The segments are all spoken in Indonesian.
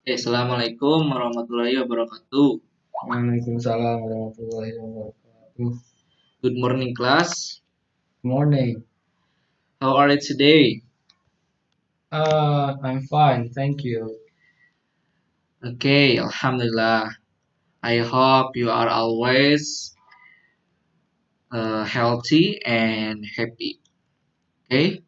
Assalamualaikum warahmatullahi wabarakatuh. Waalaikumsalam warahmatullahi wabarakatuh. Good morning, class. Morning. How are you today? I'm fine, thank you. Okay, Alhamdulillah. I hope you are always healthy and happy. Okay.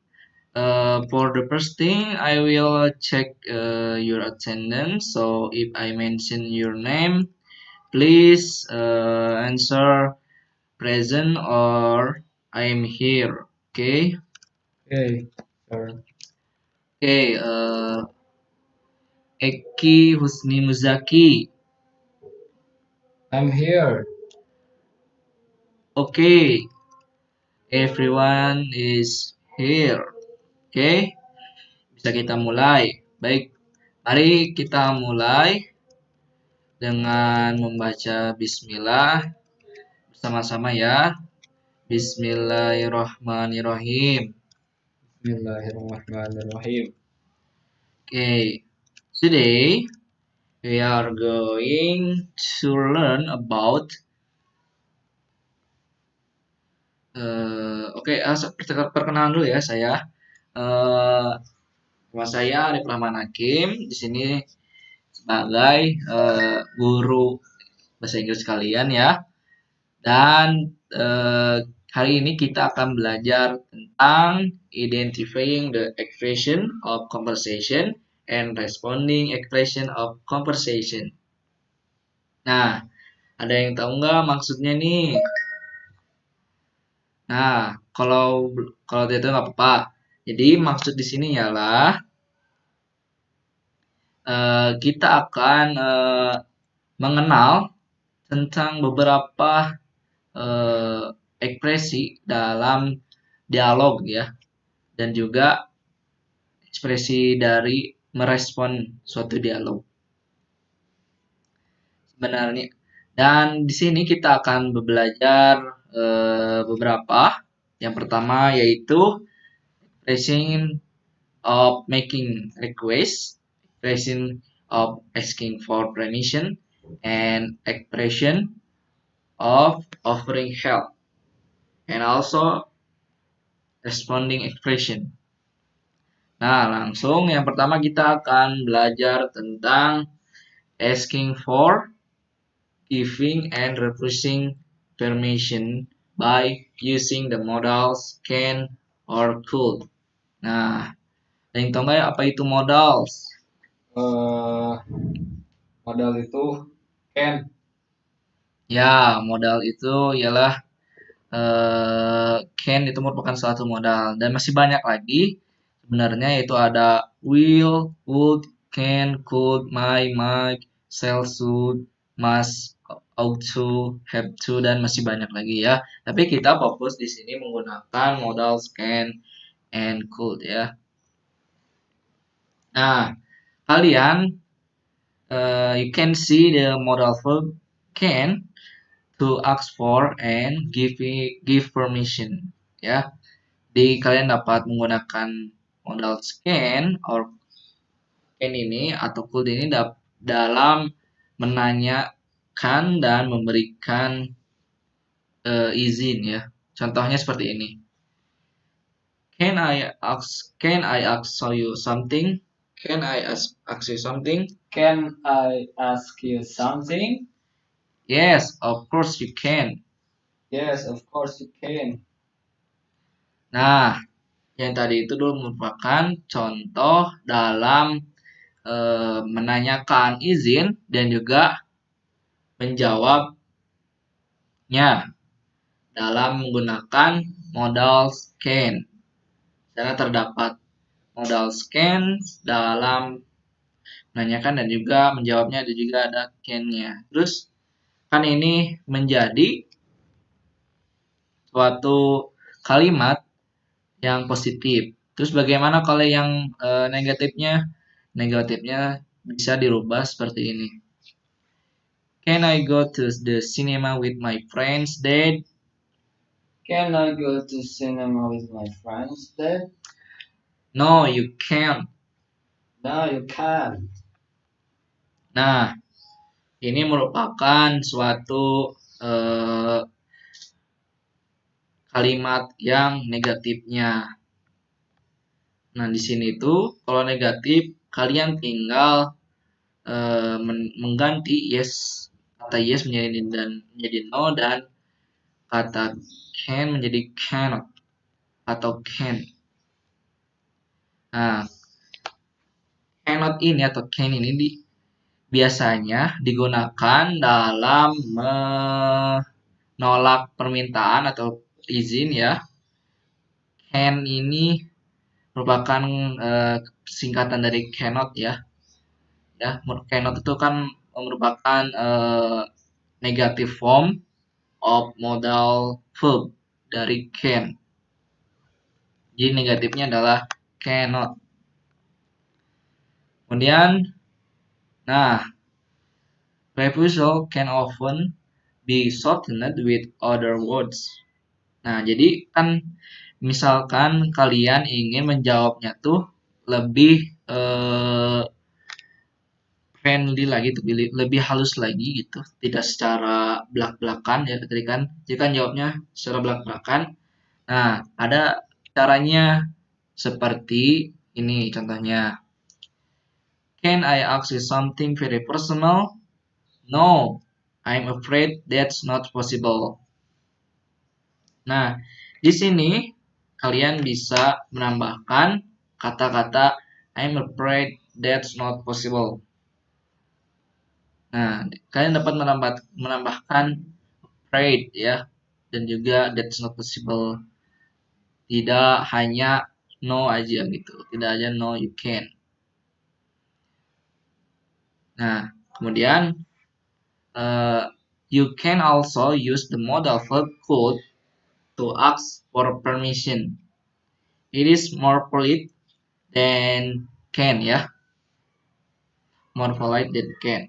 For the first thing, I will check your attendance. So if I mention your name, please answer present or I am here. Okay. Okay, sir. Okay. Eki Husni Muzaki. I'm here. Okay, everyone is here. Okay, bisa kita mulai. Baik, mari kita mulai dengan membaca Bismillah bersama-sama ya. Bismillahirrahmanirrahim. Bismillahirrahmanirrahim. Okay, today we are going to learn about perkenalan dulu ya saya. Uh, Nama saya Arif Rahman Hakim. Di sini sebagai guru bahasa Inggris kalian ya. Dan hari ini kita akan belajar tentang identifying the expression of conversation and responding expression of conversation. Nah, ada yang tahu nggak maksudnya nih? Nah, kalau kalau tidak tahu nggak apa-apa. Jadi maksud di sini ialah kita akan mengenal tentang beberapa eh, ekspresi dalam dialog ya, dan juga ekspresi dari merespon suatu dialog sebenarnya. Dan di sini kita akan belajar beberapa. Yang pertama yaitu expression of making request, expression of asking for permission, and expression of offering help, and also responding expression. Nah, langsung yang pertama kita akan belajar tentang asking for, giving, and refusing permission by using the modals can or could. Nah, ada yang tahu nggak ya apa itu modals? Uh, Modal itu can. Ya, modal itu ialah can itu merupakan suatu modal dan masih banyak lagi sebenarnya, yaitu ada will, would, can, could, might, shall, should, must, ought to, have to, dan masih banyak lagi ya. Tapi kita fokus di sini menggunakan modal can and could ya. Nah, kalian you can see the modal verb can to ask for and give permission ya. Jadi kalian dapat menggunakan modal can or can ini atau could ini dalam menanyakan dan memberikan izin ya. Contohnya seperti ini. Can I ask you something? Can I ask you something? Can I ask you something? Yes, of course you can. Yes, of course you can. Nah, yang tadi itu dulu merupakan contoh dalam menanyakan izin dan juga menjawabnya dalam menggunakan modal can. Karena terdapat modal can dalam menanyakan dan juga menjawabnya, dan juga ada can-nya. Terus kan ini menjadi suatu kalimat yang positif. Terus bagaimana kalau yang negatifnya? Negatifnya bisa dirubah seperti ini. Can I go to the cinema with my friends, Dad? Can I go to cinema with my friends, Dad? No, you can't. No, you can't. Nah, ini merupakan suatu kalimat yang negatifnya. Nah, di sini tuh kalau negatif kalian tinggal mengganti yes, kata yes menjadi no, dan kata can menjadi cannot atau can. Nah, cannot ini atau can ini biasanya digunakan dalam menolak permintaan atau izin ya. Can ini merupakan singkatan dari cannot ya. Ya, cannot itu kan merupakan negative form of modal verb dari can. Jadi negatifnya adalah cannot. Kemudian, nah, refusal can often be shortened with other words. Nah, jadi kan misalkan kalian ingin menjawabnya tuh lebih friendly lagi tuh, lebih halus lagi gitu, tidak secara belak-belakan ya tadi kan. Jadi kan jawabnya secara belak-belakan. Nah, ada caranya seperti ini contohnya. Can I ask you something very personal? No, I'm afraid that's not possible. Nah, di sini kalian bisa menambahkan kata-kata I'm afraid that's not possible. Nah, kalian dapat menambahkan afraid ya, dan juga that's not possible. Tidak hanya no aja gitu, tidak aja no you can. Nah, kemudian you can also use the modal verb could to ask for permission. It is more polite than can ya, more polite than can.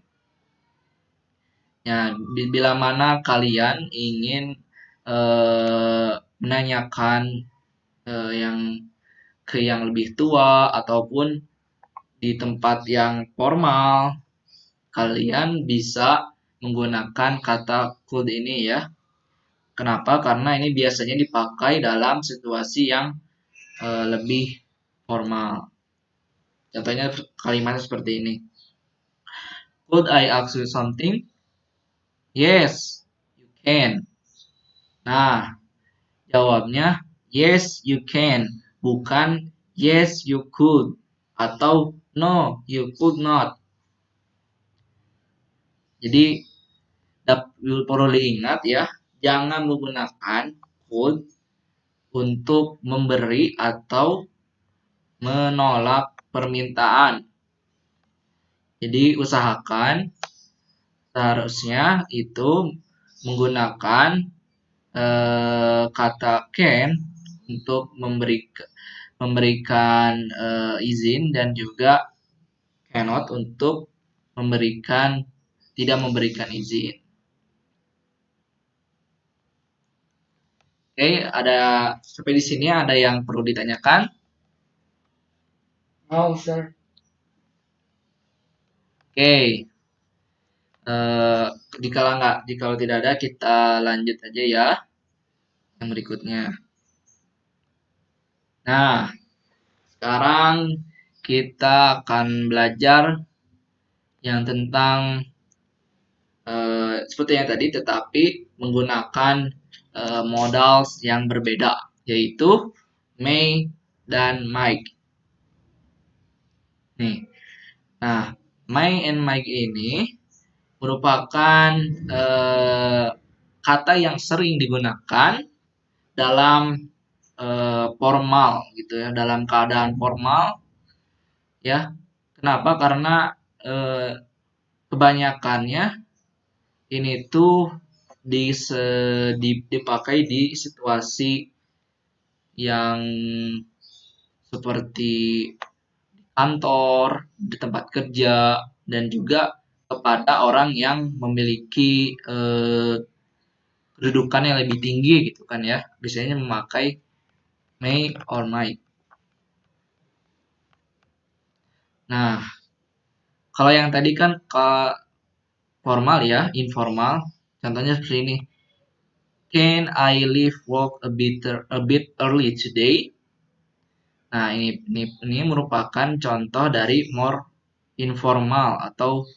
Ya, bila mana kalian ingin menanyakan yang lebih tua ataupun di tempat yang formal, kalian bisa menggunakan kata could ini ya. Kenapa? Karena ini biasanya dipakai dalam situasi yang lebih formal. Contohnya kalimatnya seperti ini. Could I ask you something? Yes, you can. Nah, jawabnya yes, you can. Bukan yes, you could. Atau no, you could not. Jadi, perlu diingat ya, jangan menggunakan could untuk memberi atau menolak permintaan. Jadi usahakan seharusnya itu menggunakan kata can untuk memberikan izin, dan juga cannot untuk tidak memberikan izin. Oke, sampai di sini ada yang perlu ditanyakan? No, sir. Oke. Jika tidak ada, kita lanjut aja ya yang berikutnya. Nah, sekarang kita akan belajar yang tentang seperti yang tadi, tetapi menggunakan modal yang berbeda, yaitu may dan might. Nih, nah, may and might ini merupakan kata yang sering digunakan dalam formal gitu ya, dalam keadaan formal ya. Kenapa? Karena kebanyakannya ini tuh dipakai di situasi yang seperti kantor, di tempat kerja, dan juga kepada orang yang memiliki kedudukan yang lebih tinggi gitu kan ya. Biasanya memakai may or might. Nah, Kalau yang tadi kan ke formal ya, informal. Contohnya seperti ini. Can I leave work a bit early today? Nah, ini merupakan contoh dari more informal atau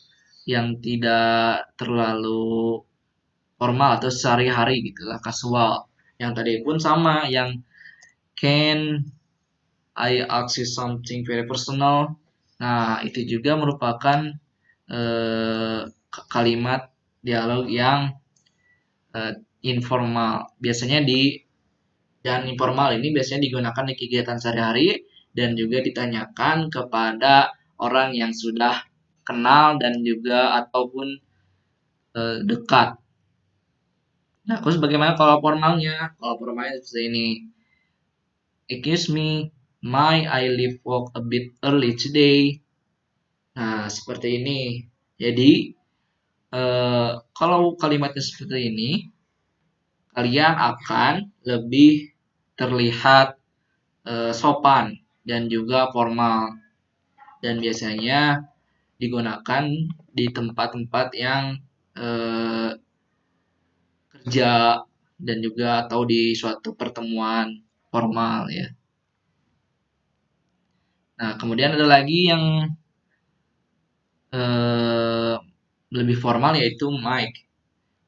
yang tidak terlalu formal atau sehari-hari gitu lah, casual. Yang tadi pun sama, yang can I ask you something very personal. Nah, itu juga merupakan kalimat dialog yang eh, informal. Biasanya dan informal ini biasanya digunakan di kegiatan sehari-hari dan juga ditanyakan kepada orang yang sudah kenal dan juga ataupun dekat. Nah, terus bagaimana kalau formalnya? Kalau formalnya seperti ini. Excuse me, may I leave work a bit early today? Nah, seperti ini. Jadi, kalau kalimatnya seperti ini, kalian akan lebih terlihat sopan dan juga formal. Dan biasanya digunakan di tempat-tempat yang eh, kerja dan juga atau di suatu pertemuan formal ya. Nah, kemudian ada lagi yang eh, lebih formal yaitu Mike.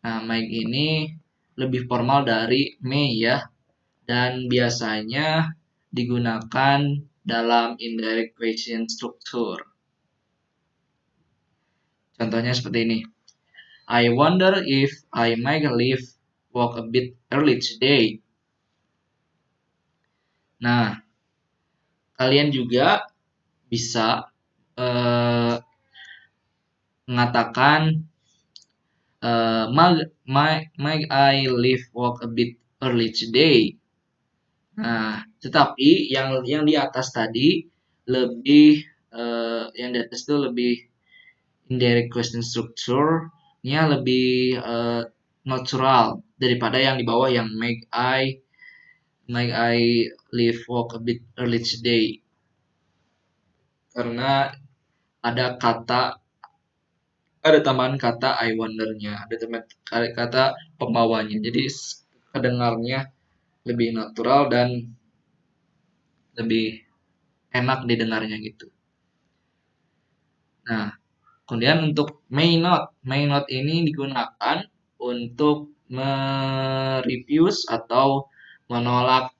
Nah, Mike ini lebih formal dari May ya, dan biasanya digunakan dalam indirect question structure. Contohnya seperti ini. I wonder if I might leave work a bit early today. Nah, kalian juga bisa mengatakan might I leave work a bit early today. Nah, tetapi yang di atas tadi lebih yang di atas itu lebih indirect question structure-nya lebih natural daripada yang di bawah yang might I leave work a bit early today. Karena ada tambahan kata I wonder-nya, ada tambahan kata pembawanya. Jadi kedengarnya lebih natural dan lebih enak didengarnya gitu. Nah, kemudian untuk may not ini digunakan untuk merefuse atau menolak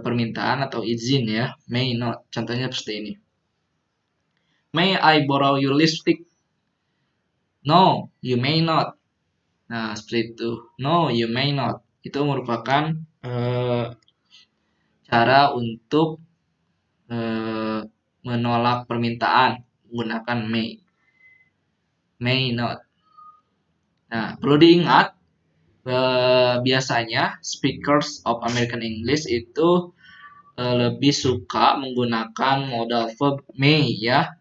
permintaan atau izin ya. May not, contohnya seperti ini. May I borrow your lipstick? No, you may not. Nah, seperti itu. No, you may not. Itu merupakan cara untuk menolak permintaan menggunakan may. May not. Nah, perlu diingat biasanya speakers of American English itu lebih suka menggunakan modal verb may ya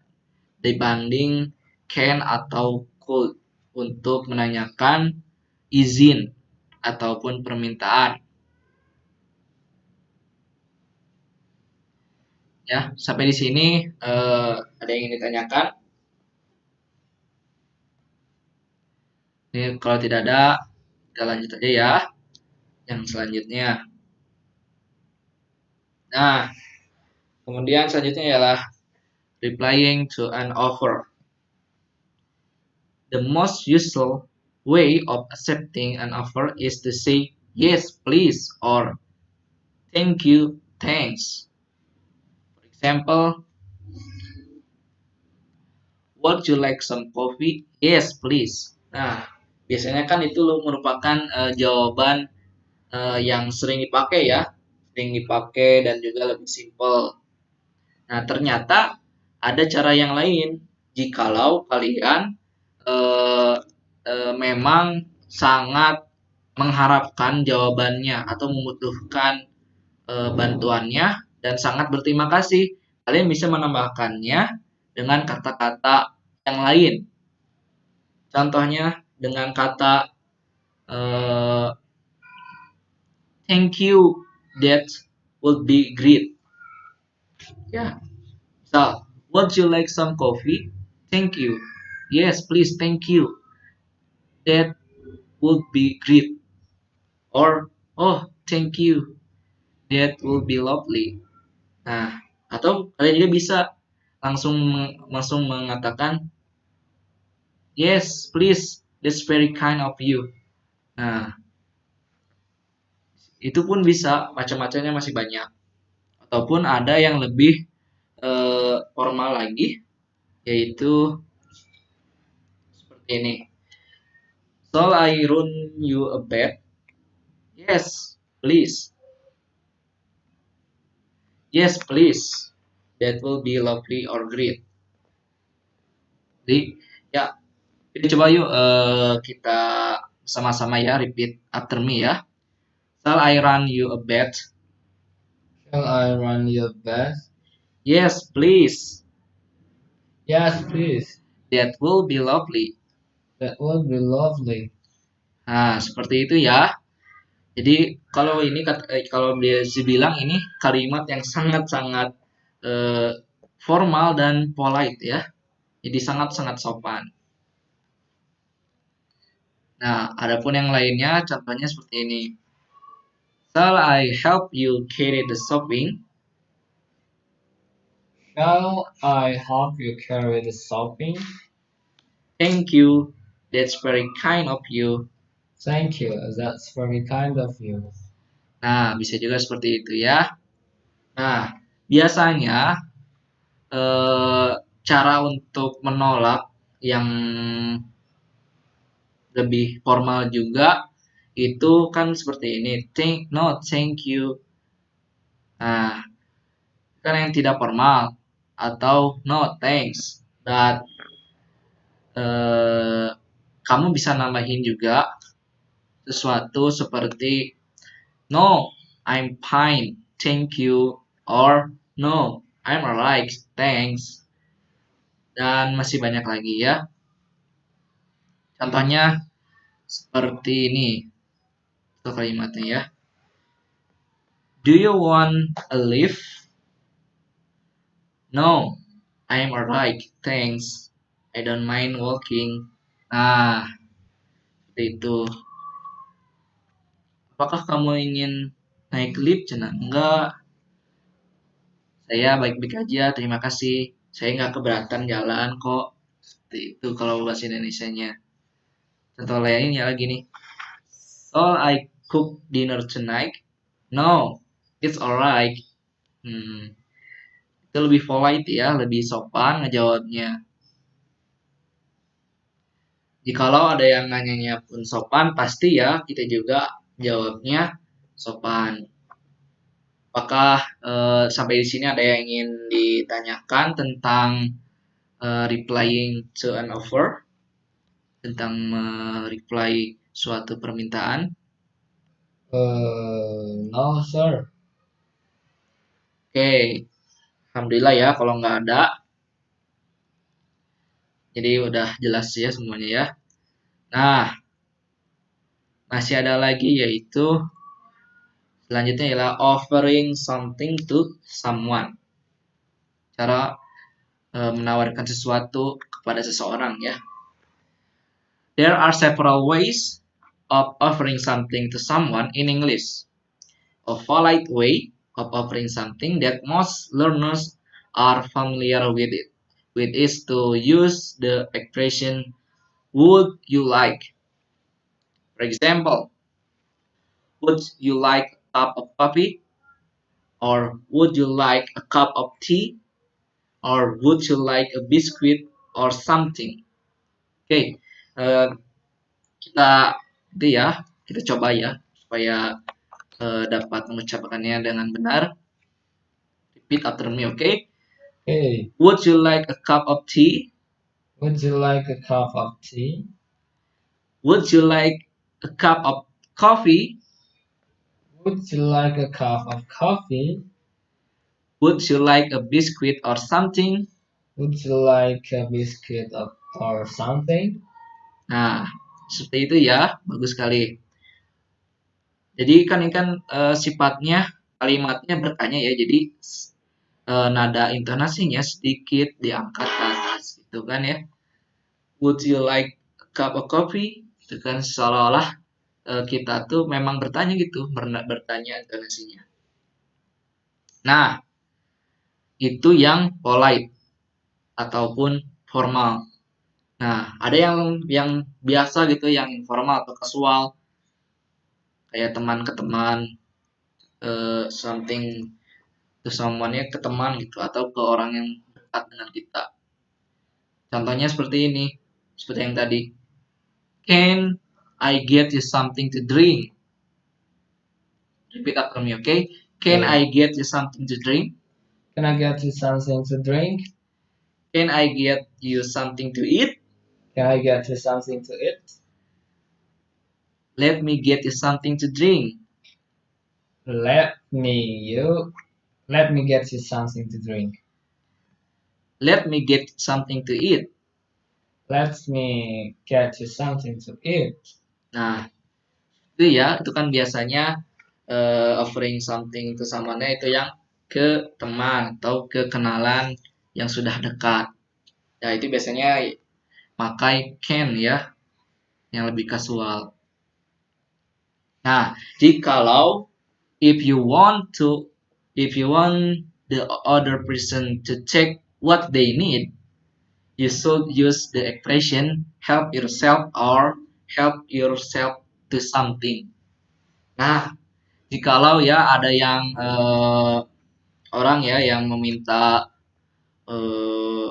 dibanding can atau could untuk menanyakan izin ataupun permintaan. Ya, sampai di sini ada yang ingin ditanyakan? Ini kalau tidak ada, kita lanjut aja ya. Yang selanjutnya. Nah, kemudian selanjutnya ialah replying to an offer. The most usual way of accepting an offer is to say yes, please, or thank you, thanks. For example, would you like some coffee? Yes, please. Nah, biasanya kan itu merupakan jawaban yang sering dipakai ya, sering dipakai dan juga lebih simple. Nah, ternyata ada cara yang lain jikalau kalian memang sangat mengharapkan jawabannya atau membutuhkan bantuannya dan sangat berterima kasih. Kalian bisa menambahkannya dengan kata-kata yang lain. Contohnya dengan kata thank you, that would be great. Ya, misal, would you like some coffee? Thank you. Yes, please, thank you. That would be great. Or, oh, thank you. That would be lovely. Nah, atau kalian juga bisa langsung langsung mengatakan, yes, please. That's very kind of you. Nah, itu pun bisa, macam-macamnya masih banyak. Ataupun ada yang lebih formal lagi, yaitu seperti ini. Shall I run you a bed? Yes, please. Yes, please. That will be lovely or great. Jadi, ya, kita coba yuk kita sama-sama ya, repeat after me ya. Shall I run you a bed? Shall I run your best? Yes, please. Yes, please. That will be lovely. That would be lovely. Nah, seperti itu ya. Jadi kalau ini kalau dia bilang ini kalimat yang sangat-sangat formal dan polite ya. Jadi sangat-sangat sopan. Nah, adapun yang lainnya contohnya seperti ini. Shall I help you carry the shopping? Shall I help you carry the shopping? Thank you. That's very kind of you. Thank you. That's very kind of you. Nah, bisa juga seperti itu ya. Nah, biasanya cara untuk menolak yang lebih formal juga itu kan seperti ini. No, thank you. Nah, kan yang tidak formal atau no, thanks. Dan kamu bisa nambahin juga sesuatu seperti no, I'm fine, thank you, or no, I'm alright, thanks. Dan masih banyak lagi ya. Contohnya seperti ini. Itu kalimatnya ya. Do you want a lift? No, I'm alright, thanks. I don't mind walking. Nah, seperti itu. Apakah kamu ingin naik lift? Cina? Enggak, saya baik-baik aja, terima kasih. Saya nggak keberatan jalan kok. Seperti itu kalau bahasa Indonesianya. Contoh lainnya lagi nih. Shall I cook dinner tonight? No, it's alright. Itu lebih polite ya, lebih sopan ngejawabnya. Jikalau ada yang nanyanya pun sopan, pasti ya kita juga jawabnya sopan. Apakah sampai di sini ada yang ingin ditanyakan tentang replying to an offer, tentang reply suatu permintaan? No, sir. Oke, alhamdulillah ya kalau nggak ada. Jadi udah jelas ya semuanya ya. Nah, masih ada lagi yaitu selanjutnya ialah offering something to someone. Cara menawarkan sesuatu kepada seseorang ya. There are several ways of offering something to someone in English. A polite way of offering something that most learners are familiar with is to use the expression would you like. For example, would you like a cup of coffee? Or would you like a cup of tea? Or would you like a biscuit or something? Oke, eh, kita itu ya, kita coba ya supaya dapat mengucapkannya dengan benar. Repeat after me, okay? Hey, Would you like a cup of tea? would you like a cup of tea? Would you like a cup of coffee? Would you like a cup of coffee? Would you like a biscuit or something? Would you like a biscuit or something? Nah, seperti itu ya, bagus sekali. Jadi kan ini kan sifatnya kalimatnya bertanya ya, jadi nada intonasinya sedikit diangkat ke atas. yes gitu kan ya. Would you like a cup of coffee? Itu kan seolah-olah kita tuh memang bertanya gitu, bertanya intonasinya. Nah, itu yang polite ataupun formal. Nah, ada yang biasa gitu, yang informal atau casual, kayak teman ke teman, something to someone ya, ke teman gitu, atau ke orang yang dekat dengan kita. Contohnya seperti ini, seperti yang tadi. Can I get you something to drink? Repeat after me, okay? Can Okay. I get you something to drink? Can I get you something to drink? Can I get you something to eat? Can I get you something to eat? Let me get you something to drink. Let me let me get you something to drink. Let me get something to eat. Let me get you something to eat. Nah, itu ya, itu kan biasanya offering something to someone itu yang ke teman atau ke kenalan yang sudah dekat. Ya, itu biasanya pakai can ya, yang lebih kasual. Nah, jikalau if you want the other person to check what they need, you should use the expression help yourself or help yourself to something. Nah, jikalau ya ada yang orang ya yang meminta eh,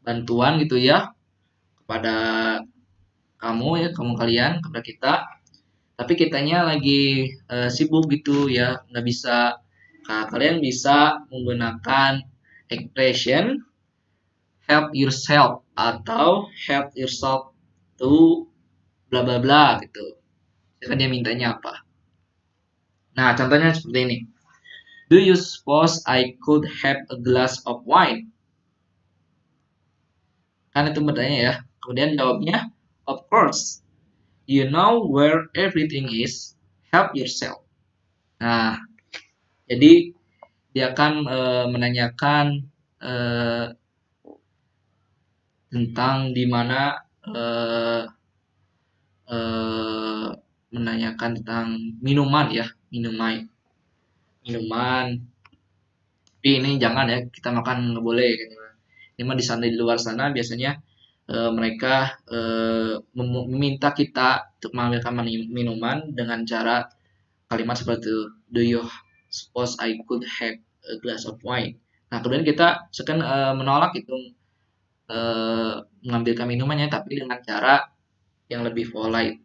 bantuan gitu ya kepada kamu ya, kamu kalian, kepada kita, tapi kitanya lagi sibuk gitu ya, nggak bisa. Nah, kalian bisa menggunakan expression help yourself atau help yourself to bla bla bla gitu. Kan dia mintanya apa? Nah, contohnya seperti ini. Do you suppose I could have a glass of wine? Kan itu bertanya ya. Kemudian jawabnya, of course. You know where everything is. Help yourself. Nah, jadi dia akan menanyakan eh, tentang di mana eh, eh, menanyakan tentang minuman ya, minuman. Tapi ini jangan ya, kita makan nggak boleh gitu. Ini mah di sana di luar sana biasanya mereka meminta kita untuk mengambilkan minuman dengan cara kalimat seperti itu. Do you suppose I could have a glass of wine? Nah, kemudian kita sekan menolak itu mengambilkan minumannya, tapi dengan cara yang lebih polite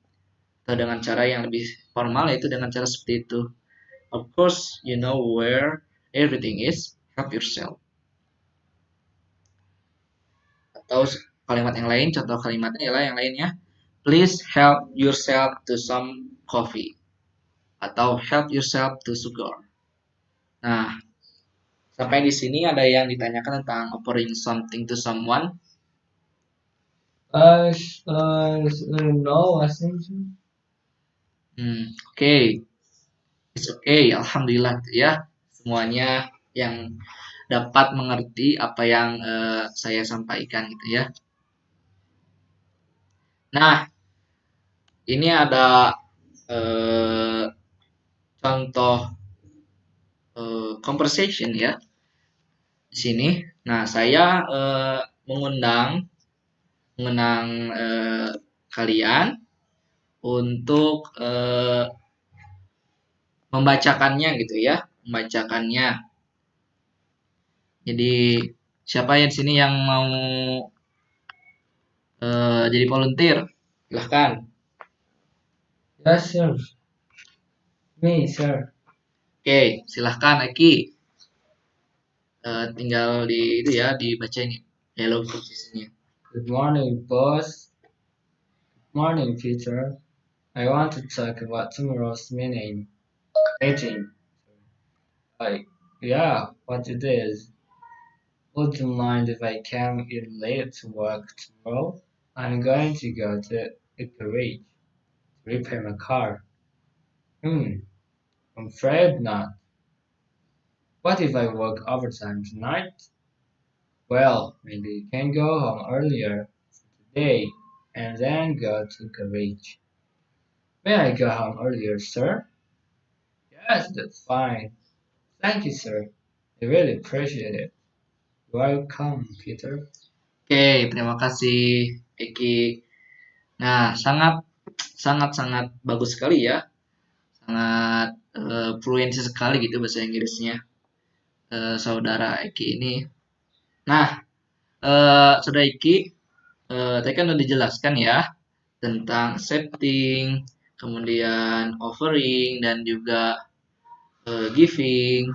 atau dengan cara yang lebih formal, yaitu dengan cara seperti itu. Of course, you know where everything is. Help yourself. Atau kalimat yang lain, contoh kalimatnya adalah yang lainnya. Please help yourself to some coffee. Atau help yourself to sugar. Nah, sampai di sini ada yang ditanyakan tentang offering something to someone. No, I think so. Oke. It's okay, alhamdulillah gitu ya. Semuanya yang dapat mengerti apa yang saya sampaikan gitu ya. Nah, ini ada eh, contoh conversation ya di sini. Nah, saya mengundang kalian untuk membacakannya gitu ya, membacakannya. Jadi siapa ya di sini yang mau jadi volunteer? Silahkan. Yes, sir. Me, sir. Oke, silahkan Eki. Tinggal di itu ya dibacain dialog posisinya. Good morning, boss. Good morning, Peter. I want to talk about tomorrow's meeting. Yeah, what it is. Would you mind if I came in late to work tomorrow? I'm going to go to a garage to repair my car. I'm afraid not. What if I work overtime tonight? Well, maybe you can go home earlier today and then go to garage. May I go home earlier, sir? Yes, that's fine. Thank you, sir. I really appreciate it. Welcome, Peter. Oke, terima kasih Eki. Nah, sangat sangat sangat bagus sekali ya. Sangat fluensi sekali gitu bahasa Inggrisnya saudara Eki ini. Nah, saudara Eki, tadi kan udah dijelaskan ya tentang setting, kemudian offering dan juga giving.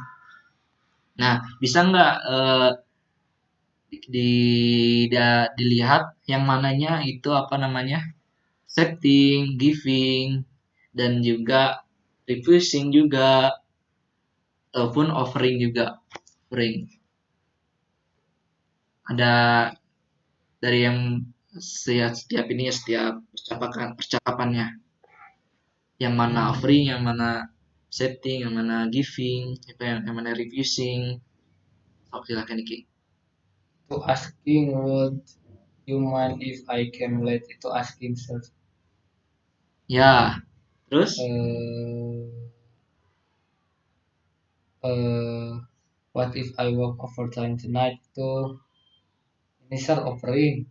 Nah, bisa nggak dilihat yang mananya itu apa namanya setting, giving, dan juga refusing juga ataupun offering juga offering. Ada dari yang setiap ini ya setiap percakapannya yang mana offering, yang mana setting, yang mana giving, yang mana refusing. Oh, silakan Iki. To asking, would you mind if I came late? Itu asking, sir. Ya, terus Uh, what if I work overtime tonight? Itu ini sir offering.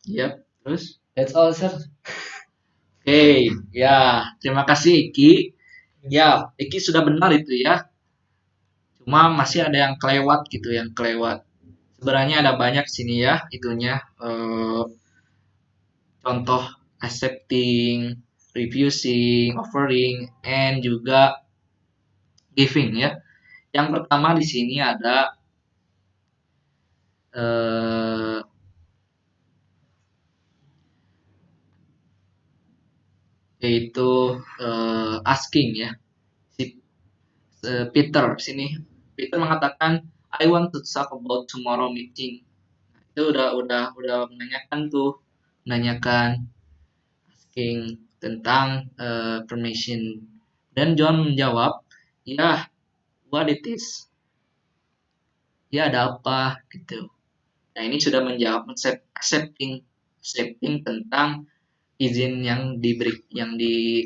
yep, terus That's all, sir. oke, ya, terima kasih Iki. Ya, Iki sudah benar itu ya. Cuma masih ada yang kelewat gitu, yang kelewat. Sebenarnya ada banyak sini ya itunya contoh accepting, refusing, offering, and juga giving ya. Yang pertama di sini ada eh, yaitu asking ya. Si Peter sini. Peter mengatakan I want to talk about tomorrow meeting. Itu udah menanyakan tuh, menanyakan asking tentang permission. Dan John menjawab, ya, what it is? Ya, ada apa gitu. Nah, ini sudah menjawab accepting accepting tentang izin yang diberi yang di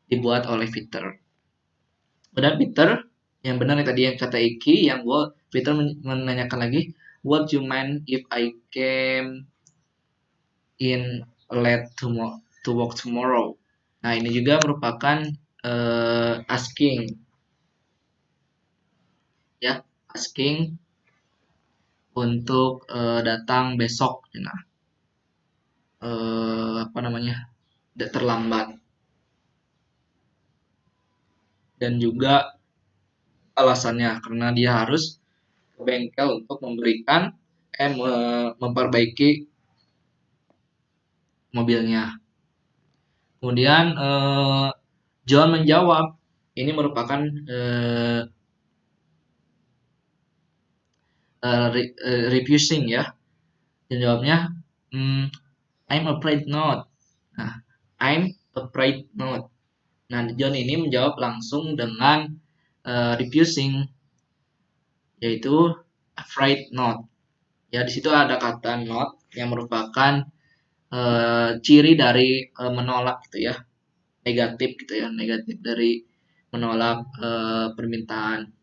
dibuat oleh Peter. Kemudian Peter yang benar tadi yang kata Iki yang Peter menanyakan lagi, what you mind if I came in late to work tomorrow. Nah, ini juga merupakan asking ya, asking untuk datang besok. Nah, apa namanya? Terlambat. Dan juga alasannya karena dia harus ke bengkel untuk memberikan memperbaiki mobilnya. Kemudian John menjawab, ini merupakan refusing ya. Dan jawabnya, I'm afraid not. Nah, I'm afraid not. Nah, John ini menjawab langsung dengan refusing, yaitu afraid not. Ya, di situ ada kata not yang merupakan ciri dari menolak gitu ya, negatif gitu ya, negatif dari menolak permintaan.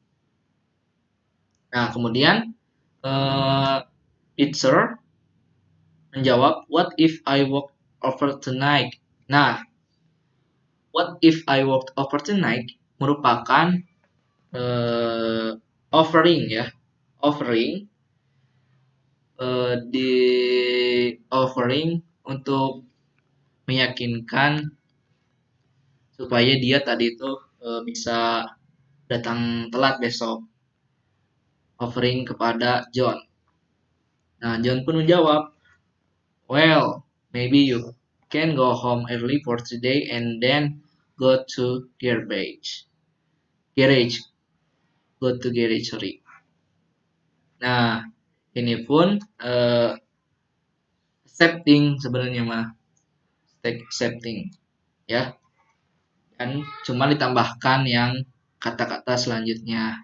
Nah, kemudian Peter menjawab, what if I walk over tonight? Nah, what if I walked over tonight merupakan offering ya, offering di offering untuk meyakinkan supaya dia tadi itu bisa datang telat besok, offering kepada John. Nah, John pun menjawab, well, maybe you can go home early for today and then go to garage. Garage, go to garage, sorry. Nah, ini pun accepting sebenarnya mah, accepting ya. Dan cuma ditambahkan yang kata-kata selanjutnya.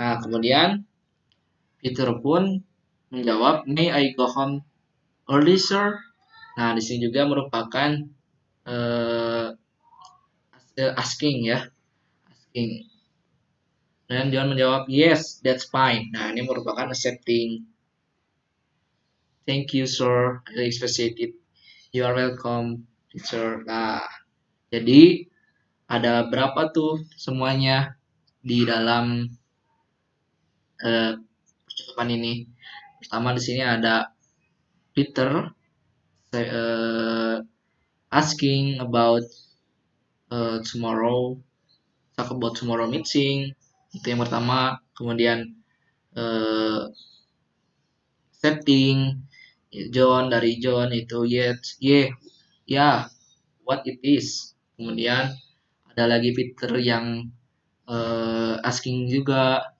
Nah, kemudian Peter pun menjawab, "May I go home early, sir?" Nah, di sini juga merupakan eh, asking ya, asking. Dan John menjawab, "Yes, that's fine." Nah, ini merupakan accepting. "Thank you, sir. I appreciate it. You are welcome, teacher." Nah, jadi ada berapa tuh semuanya di dalam percakapan ini? Pertama di sini ada Peter asking about tomorrow, talk about tomorrow meeting. Itu yang pertama. Kemudian setting dari John itu yes, yeah, what it is. Kemudian ada lagi Peter yang asking juga,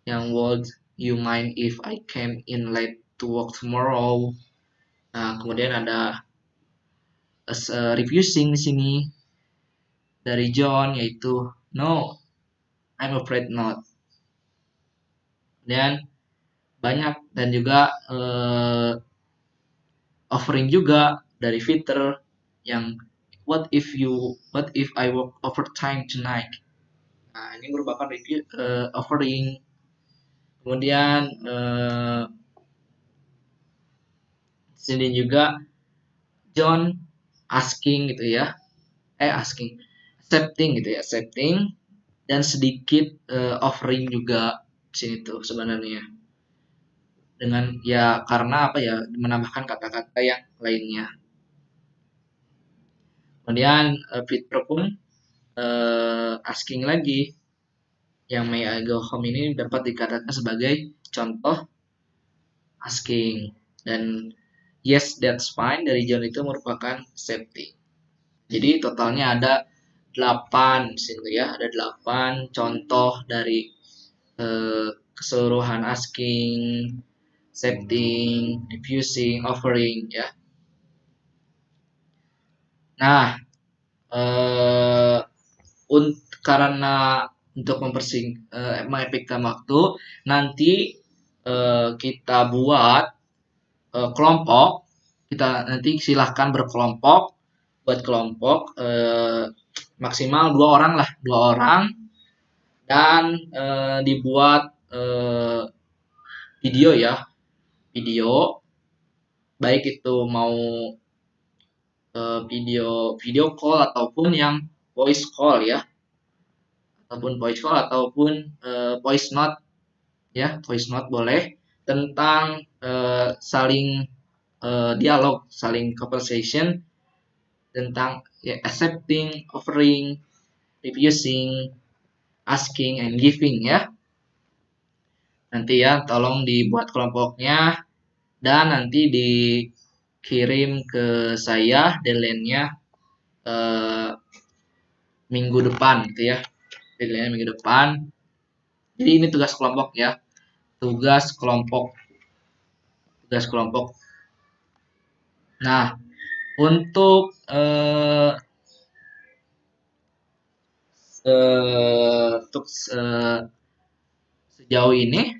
yang would you mind if I came in late to work tomorrow. Nah, kemudian ada refusing di sini dari John, yaitu no, I'm afraid not. Dan banyak, dan juga offering juga dari Peter yang what if I work overtime tonight. Nah, ini merupakan offering. Kemudian sini juga John asking gitu ya, accepting gitu ya, accepting, dan sedikit offering juga di sini tuh sebenarnya, dengan ya karena apa ya, menambahkan kata-kata yang lainnya. Kemudian Peter pun asking lagi, yang may I go home ini dapat dikatakan sebagai contoh asking, dan yes that's fine dari John itu merupakan accepting. Jadi totalnya ada 8 di sini ya, ada 8 contoh dari keseluruhan asking, accepting, refusing, offering ya. Nah, karena untuk mengepikkan waktu, nanti kita buat kelompok. Kita nanti silahkan berkelompok, buat kelompok maksimal 2 orang lah, 2 orang, dan dibuat video ya, video, baik itu mau video call ataupun yang voice call ya, ataupun voice note ya, voice note boleh, tentang saling dialog, saling conversation tentang ya, accepting, offering, refusing, asking, and giving ya. Nanti ya tolong dibuat kelompoknya dan nanti dikirim ke saya deadline-nya minggu depan gitu ya. Deadline-nya minggu depan. Jadi ini tugas kelompok ya. Tugas kelompok. Nah, untuk sejauh ini,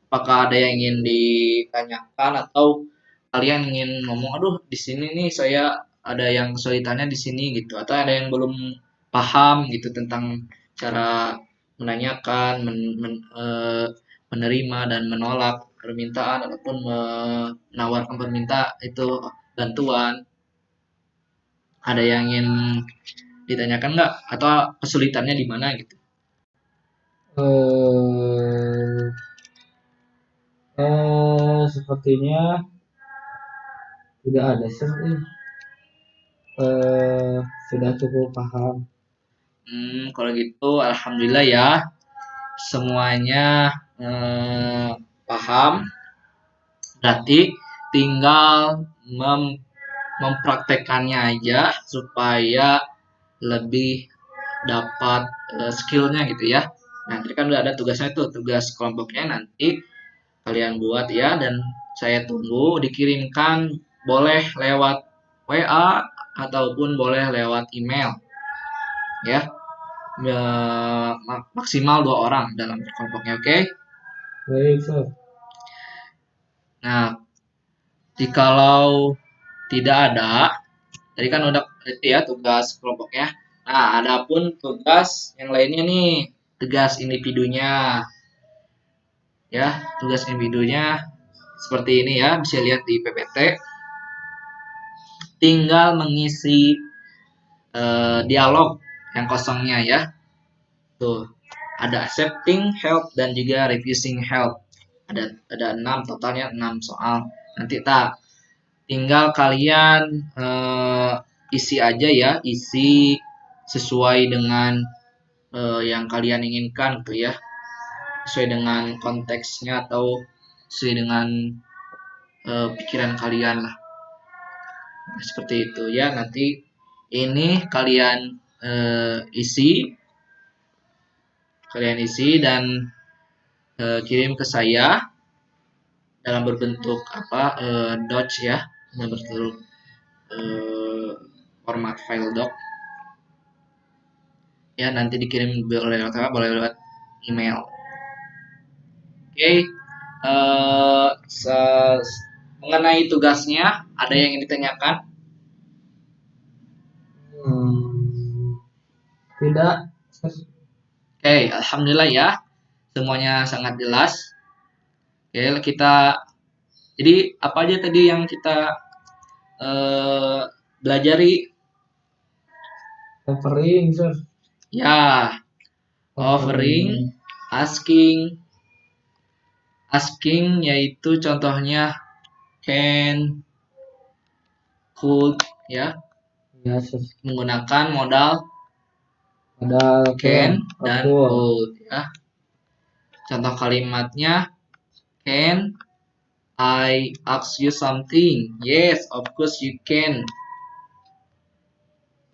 apakah ada yang ingin ditanyakan atau kalian ingin ngomong, aduh di sini nih saya ada yang kesulitannya di sini gitu, atau ada yang belum paham gitu tentang cara menanyakan, menerima dan menolak permintaan ataupun menawarkan permintaan itu bantuan. Ada yang ingin ditanyakan nggak, atau kesulitannya di mana gitu? Sepertinya tidak ada sih. Sudah cukup paham. Kalau gitu alhamdulillah ya, semuanya paham. Berarti tinggal mempraktekannya aja supaya lebih dapat skillnya gitu ya. Nah, tadi kan udah ada tugasnya tuh, tugas kelompoknya nanti kalian buat ya, dan saya tunggu dikirimkan, boleh lewat WA ataupun boleh lewat email ya. maksimal 2 orang dalam kelompoknya, oke? Baik, sir. Nah, jikalau tidak ada, tadi kan udah itu ya tugas kelompoknya. Nah, adapun tugas yang lainnya nih, tugas individunya. Ya, tugas individunya seperti ini ya, bisa lihat di PPT. Tinggal mengisi dialog yang kosongnya ya. Tuh, ada accepting help dan juga refusing help. Ada 6 totalnya 6 soal. Nanti tinggal kalian isi aja ya, isi sesuai dengan yang kalian inginkan tuh ya. Sesuai dengan konteksnya atau sesuai dengan pikiran kalian lah. Nah, seperti itu ya. Nanti ini kalian isi dan kirim ke saya dalam berbentuk doc ya, dalam berbentuk format file doc ya, nanti dikirim boleh lewat apa, boleh lewat email. Oke, mengenai tugasnya ada yang ingin ditanyakan? Tidak. Oke, alhamdulillah ya, semuanya sangat jelas. Oke, jadi apa aja tadi yang kita belajari? Offering, sir. Ya, offering, asking yaitu contohnya can, could ya, Ya, sir. menggunakan modal Ada can dan aku. could ya. Contoh kalimatnya, can I ask you something? Yes, of course you can.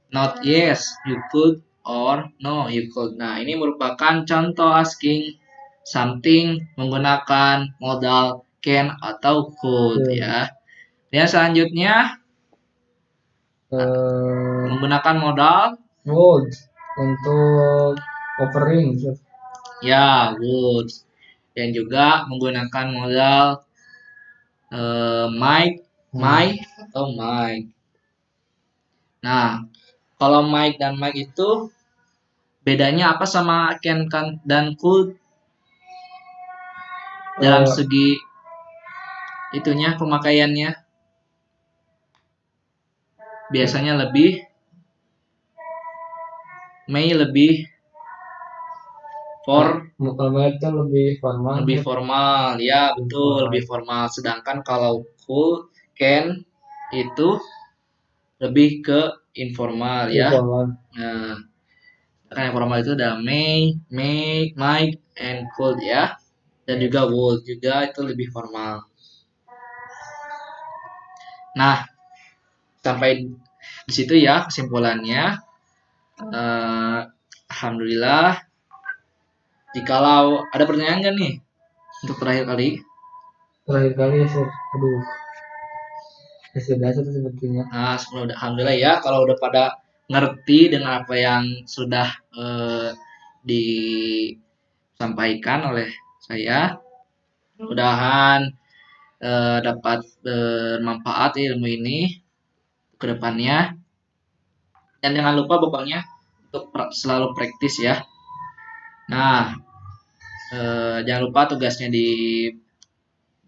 Not yes, you could, or no, you could. Nah, ini merupakan contoh asking something menggunakan modal can atau could ya. Dan selanjutnya menggunakan modal would untuk offering, sir. ya, would. Dan juga menggunakan modal might atau might. Nah, kalau might dan might itu bedanya apa sama can dan could dalam segi itunya, pemakaiannya? Biasanya may lebih lebih formal ya, betul, lebih formal. Sedangkan kalau could, can itu lebih ke informal ya. Nah, kan yang formal itu ada may, might, and could ya. Dan juga would juga itu lebih formal. Nah, sampai di situ ya kesimpulannya. Alhamdulillah. Jikalau ada pertanyaan nggak nih untuk terakhir kali? Terakhir kali ya, sir. Aduh. Sudah sepertinya. Nah, alhamdulillah ya kalau udah pada ngerti dengan apa yang sudah disampaikan oleh saya. Mudah-mudahan dapat bermanfaat ilmu ini ke depannya. Dan jangan lupa pokoknya untuk selalu praktis ya. Nah, jangan lupa tugasnya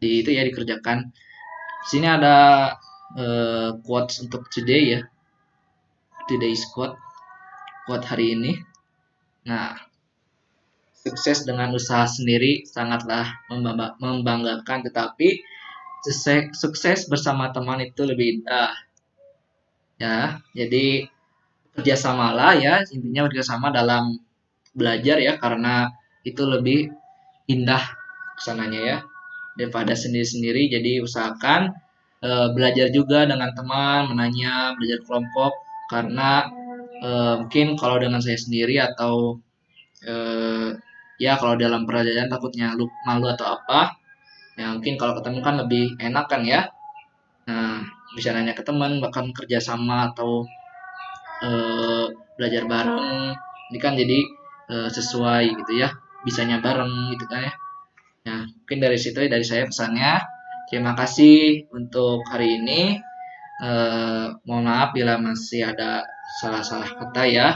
itu ya dikerjakan. Di sini ada quotes untuk today ya. Today's quote hari ini. Nah, sukses dengan usaha sendiri sangatlah membanggakan, tetapi sukses bersama teman itu lebih indah. Ya, jadi kerjasamalah ya, intinya kerjasama dalam belajar ya, karena itu lebih indah kesananya ya daripada sendiri-sendiri. Jadi usahakan belajar juga dengan teman, menanya, belajar kelompok, karena mungkin kalau dengan saya sendiri atau ya kalau dalam perjalanan takutnya malu atau apa ya, mungkin kalau ketemu kan lebih enak kan ya. Nah, bisa nanya ke teman, bahkan kerjasama atau belajar bareng Ini kan jadi sesuai gitu ya, bisanya bareng gitu kan ya. Nah, mungkin dari situ dari saya pesannya. Terima kasih untuk hari ini. Mohon maaf bila masih ada salah-salah kata ya,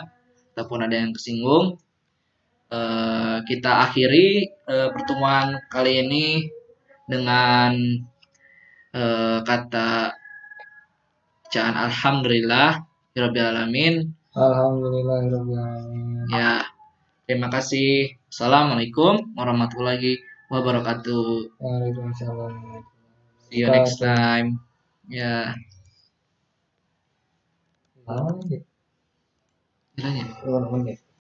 ataupun ada yang kesinggung. Kita akhiri pertemuan kali ini dengan kata bacaan alhamdulillah rabbil alamin. Alhamdulillahirobbilalamin. Ya, terima kasih. Assalamualaikum warahmatullahi wabarakatuh. Waalaikumsalam. See you next time. Ya, Lama nih. bilangnya. 2 menit.